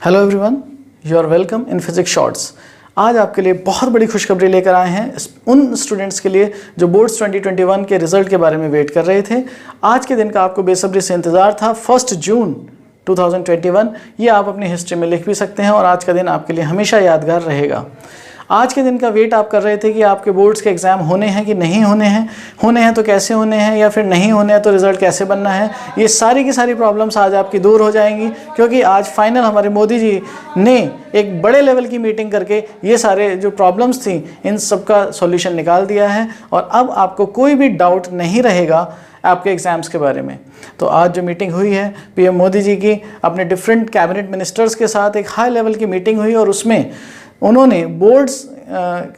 Hello everyone, you are welcome in physics shorts. आज आपके लिए बहुत बड़ी खुशखबरी लेकर आए हैं उन स्टूडेंट्स के लिए जो बोर्ड्स 2021 के रिजल्ट के बारे में वेट कर रहे थे। आज के दिन का आपको बेसब्री से इंतज़ार था। 1 जून 2021, ये आप अपनी हिस्ट्री में लिख भी सकते हैं और आज का दिन आपके लिए हमेशा यादगार रहेगा। आज के दिन का वेट आप कर रहे थे कि आपके बोर्ड्स के एग्ज़ाम होने हैं कि नहीं होने हैं तो कैसे होने हैं, या फिर नहीं होने हैं तो रिज़ल्ट कैसे बनना है। ये सारी की सारी प्रॉब्लम्स आज आपकी दूर हो जाएंगी, क्योंकि आज फाइनल हमारे मोदी जी ने एक बड़े लेवल की मीटिंग करके ये सारे जो प्रॉब्लम्स थी इन सब का सॉल्यूशन निकाल दिया है और अब आपको कोई भी डाउट नहीं रहेगा आपके एग्ज़ाम्स के बारे में। तो आज जो मीटिंग हुई है पीएम मोदी जी की अपने डिफरेंट कैबिनेट मिनिस्टर्स के साथ एक हाई लेवल की मीटिंग हुई और उसमें उन्होंने बोर्ड्स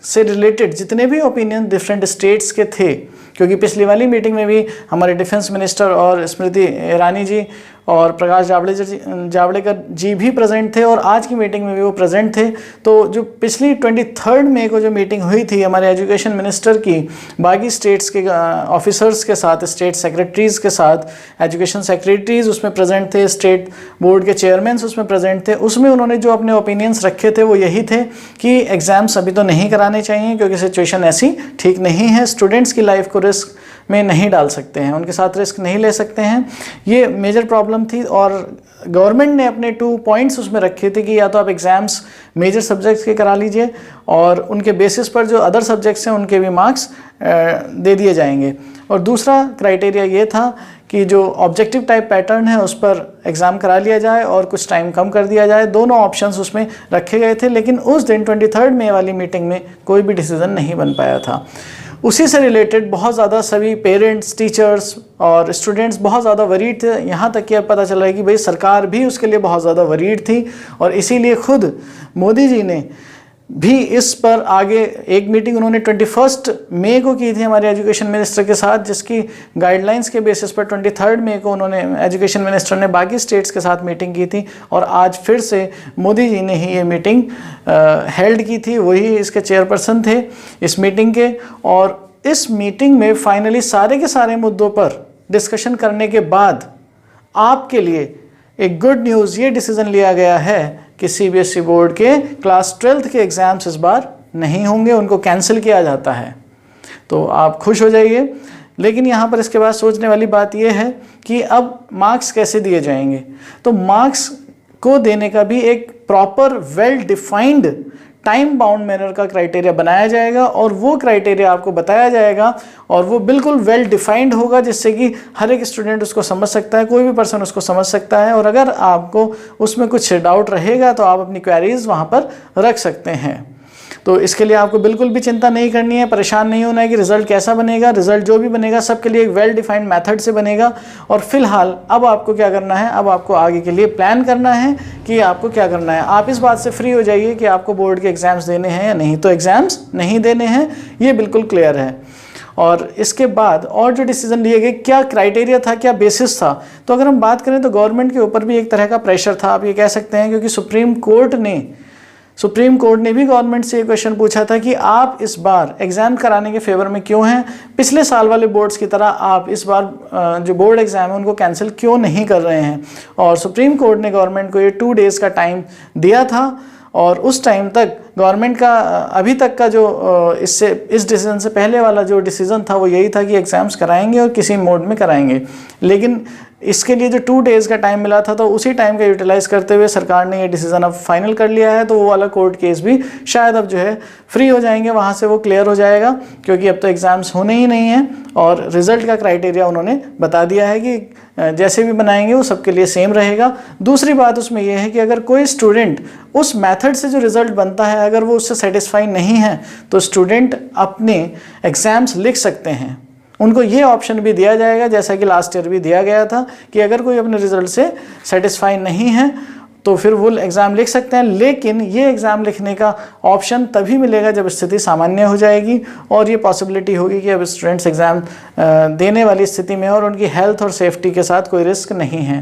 से रिलेटेड जितने भी ओपिनियन डिफरेंट स्टेट्स के थे, क्योंकि पिछली वाली मीटिंग में भी हमारे डिफेंस मिनिस्टर और स्मृति ईरानी जी और प्रकाश जावड़ेकर जी भी प्रेजेंट थे और आज की मीटिंग में भी वो प्रेजेंट थे। तो जो पिछली 23 मई को जो मीटिंग हुई थी हमारे एजुकेशन मिनिस्टर की बाकी स्टेट्स के ऑफिसर्स के साथ, स्टेट सेक्रेटरीज़ के साथ, एजुकेशन सेक्रेटरीज़ उसमें प्रेजेंट थे, स्टेट बोर्ड के चेयरमैन उसमें प्रेजेंट थे। उसमें उन्होंने जो अपने ओपिनियंस रखे थे वो यही थे कि एग्ज़ाम्स अभी तो नहीं कराने चाहिए क्योंकि सिचुएशन ऐसी ठीक नहीं है, स्टूडेंट्स की लाइफ को रिस्क में नहीं डाल सकते हैं, उनके साथ रिस्क नहीं ले सकते हैं। ये मेजर प्रॉब्लम थी और गवर्नमेंट ने अपने 2 पॉइंट्स उसमें रखे थे कि या तो आप एग्ज़ाम्स मेजर सब्जेक्ट्स के करा लीजिए और उनके बेसिस पर जो अदर सब्जेक्ट्स हैं उनके भी मार्क्स दे दिए जाएंगे, और दूसरा क्राइटेरिया ये था कि जो ऑब्जेक्टिव टाइप पैटर्न है उस पर एग्ज़ाम करा लिया जाए और कुछ टाइम कम कर दिया जाए। दोनों ऑप्शंस उसमें रखे गए थे, लेकिन उस दिन 23 मई वाली मीटिंग में कोई भी डिसीज़न नहीं बन पाया था। उसी से रिलेटेड बहुत ज़्यादा सभी पेरेंट्स, टीचर्स और स्टूडेंट्स बहुत ज़्यादा वरीड थे। यहाँ तक कि अब पता चला है कि भाई सरकार भी उसके लिए बहुत ज़्यादा वरीड थी और इसीलिए खुद मोदी जी ने भी इस पर आगे एक मीटिंग उन्होंने 21 मई को की थी हमारे एजुकेशन मिनिस्टर के साथ, जिसकी गाइडलाइंस के बेसिस पर 23 मई को उन्होंने एजुकेशन मिनिस्टर ने बाकी स्टेट्स के साथ मीटिंग की थी और आज फिर से मोदी जी ने ही ये मीटिंग हेल्ड की थी। वही इसके चेयरपर्सन थे इस मीटिंग के, और इस मीटिंग में फाइनली सारे के सारे मुद्दों पर डिस्कशन करने के बाद आपके लिए एक गुड न्यूज़ ये डिसीज़न लिया गया है कि सीबीएसई बोर्ड के क्लास 12th के एग्ज़ाम्स इस बार नहीं होंगे, उनको कैंसिल किया जाता है। तो आप खुश हो जाइए। लेकिन यहाँ पर इसके बाद सोचने वाली बात यह है कि अब मार्क्स कैसे दिए जाएंगे। तो मार्क्स को देने का भी एक proper well defined time bound manner का क्राइटेरिया बनाया जाएगा और वो क्राइटेरिया आपको बताया जाएगा और वो बिल्कुल वेल डिफाइंड होगा, जिससे कि हर एक स्टूडेंट उसको समझ सकता है, कोई भी पर्सन उसको समझ सकता है। और अगर आपको उसमें कुछ डाउट रहेगा तो आप अपनी क्वेरीज वहाँ पर रख सकते हैं। तो इसके लिए आपको बिल्कुल भी चिंता नहीं करनी है, परेशान नहीं होना है कि रिज़ल्ट कैसा बनेगा। रिज़ल्ट जो भी बनेगा सबके लिए एक वेल डिफाइंड मेथड से बनेगा। और फिलहाल अब आपको क्या करना है, अब आपको आगे के लिए प्लान करना है कि आपको क्या करना है। आप इस बात से फ्री हो जाइए कि आपको बोर्ड के एग्ज़ाम्स देने हैं या नहीं। तो एग्ज़ाम्स नहीं देने हैं, ये बिल्कुल क्लियर है। और इसके बाद और जो डिसीजन लिए गए, क्या क्राइटेरिया था, क्या बेसिस था। तो अगर हम बात करें तो गवर्नमेंट के ऊपर भी एक तरह का प्रेशर था, आप ये कह सकते हैं, क्योंकि सुप्रीम कोर्ट ने भी गवर्नमेंट से ये क्वेश्चन पूछा था कि आप इस बार एग्ज़ाम कराने के फेवर में क्यों हैं। पिछले साल वाले बोर्ड्स की तरह आप इस बार जो बोर्ड एग्ज़ाम है उनको कैंसिल क्यों नहीं कर रहे हैं। और सुप्रीम कोर्ट ने गवर्नमेंट को ये 2 डेज़ का टाइम दिया था और उस टाइम तक गवर्नमेंट का अभी तक का जो इस डिसीजन से पहले वाला जो डिसीज़न था वो यही था कि एग्ज़ाम्स कराएंगे और किसी मोड में कराएंगे। लेकिन इसके लिए जो 2 डेज़ का टाइम मिला था तो उसी टाइम का यूटिलाइज़ करते हुए सरकार ने ये डिसीज़न अब फाइनल कर लिया है। तो वो वाला कोर्ट केस भी शायद अब जो है फ्री हो जाएंगे, वहाँ से वो क्लियर हो जाएगा, क्योंकि अब तो एग्ज़ाम्स होने ही नहीं हैं और रिज़ल्ट का क्राइटेरिया उन्होंने बता दिया है कि जैसे भी बनाएंगे वो सबके लिए सेम रहेगा। दूसरी बात उसमें यह है कि अगर कोई स्टूडेंट उस मेथड से जो रिज़ल्ट बनता है अगर वो उससे सेटिस्फाई नहीं है तो स्टूडेंट अपने एग्ज़ाम्स लिख सकते हैं। उनको ये ऑप्शन भी दिया जाएगा, जैसा कि लास्ट ईयर भी दिया गया था, कि अगर कोई अपने रिज़ल्ट से सेटिस्फाई नहीं है तो फिर वो एग्ज़ाम लिख सकते हैं। लेकिन ये एग्ज़ाम लिखने का ऑप्शन तभी मिलेगा जब स्थिति सामान्य हो जाएगी और ये पॉसिबिलिटी होगी कि अब स्टूडेंट्स एग्ज़ाम देने वाली स्थिति में और उनकी हेल्थ और सेफ्टी के साथ कोई रिस्क नहीं है।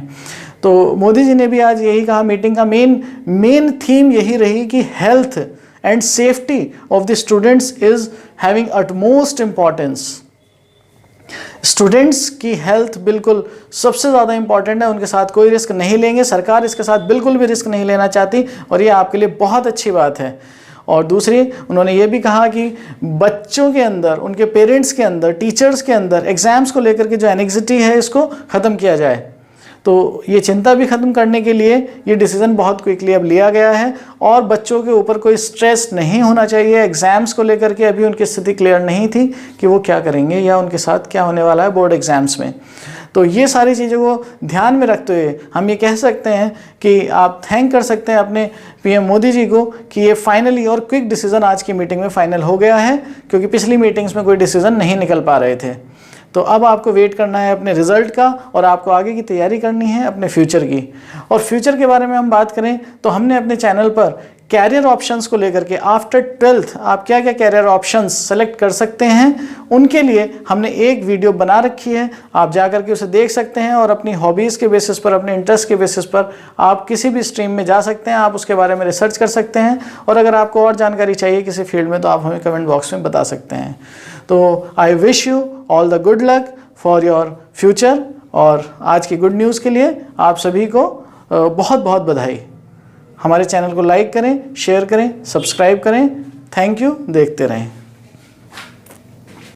तो मोदी जी ने भी आज यही कहा, मीटिंग का मेन थीम यही रही कि health and safety of the students is having utmost importance. Students की हेल्थ बिल्कुल सबसे ज़्यादा इंपॉर्टेंट है, उनके साथ कोई रिस्क नहीं लेंगे, सरकार इसके साथ बिल्कुल भी रिस्क नहीं लेना चाहती और ये आपके लिए बहुत अच्छी बात है। और दूसरी, उन्होंने ये भी कहा कि बच्चों के अंदर, उनके पेरेंट्स के अंदर, टीचर्स के अंदर एग्ज़ाम्स को लेकर के जो एंग्जाइटी है इसको ख़त्म किया जाए। तो ये चिंता भी ख़त्म करने के लिए ये डिसीज़न बहुत क्विकली अब लिया गया है और बच्चों के ऊपर कोई स्ट्रेस नहीं होना चाहिए एग्ज़ाम्स को लेकर के। अभी उनकी स्थिति क्लियर नहीं थी कि वो क्या करेंगे या उनके साथ क्या होने वाला है बोर्ड एग्ज़ाम्स में। तो ये सारी चीज़ों को ध्यान में रखते हुए हम ये कह सकते हैं कि आप थैंक कर सकते हैं अपने पीएम मोदी जी को कि ये फाइनली और क्विक डिसीज़न आज की मीटिंग में फाइनल हो गया है, क्योंकि पिछली मीटिंग्स में कोई डिसीज़न नहीं निकल पा रहे थे। तो अब आपको वेट करना है अपने रिज़ल्ट का और आपको आगे की तैयारी करनी है अपने फ्यूचर की। और फ्यूचर के बारे में हम बात करें तो हमने अपने चैनल पर कैरियर ऑप्शंस को लेकर के आफ्टर 12th आप क्या क्या कैरियर ऑप्शंस सेलेक्ट कर सकते हैं उनके लिए हमने एक वीडियो बना रखी है। आप जा कर के उसे देख सकते हैं और अपनी हॉबीज़ के बेसिस पर, अपने इंटरेस्ट के बेसिस पर आप किसी भी स्ट्रीम में जा सकते हैं, आप उसके बारे में रिसर्च कर सकते हैं। और अगर आपको और जानकारी चाहिए किसी फील्ड में तो आप हमें कमेंट बॉक्स में बता सकते हैं। तो I wish you all the good luck for your future. और आज की गुड न्यूज़ के लिए आप सभी को बहुत बहुत बधाई। हमारे चैनल को लाइक करें, शेयर करें, सब्सक्राइब करें। थैंक यू, देखते रहें।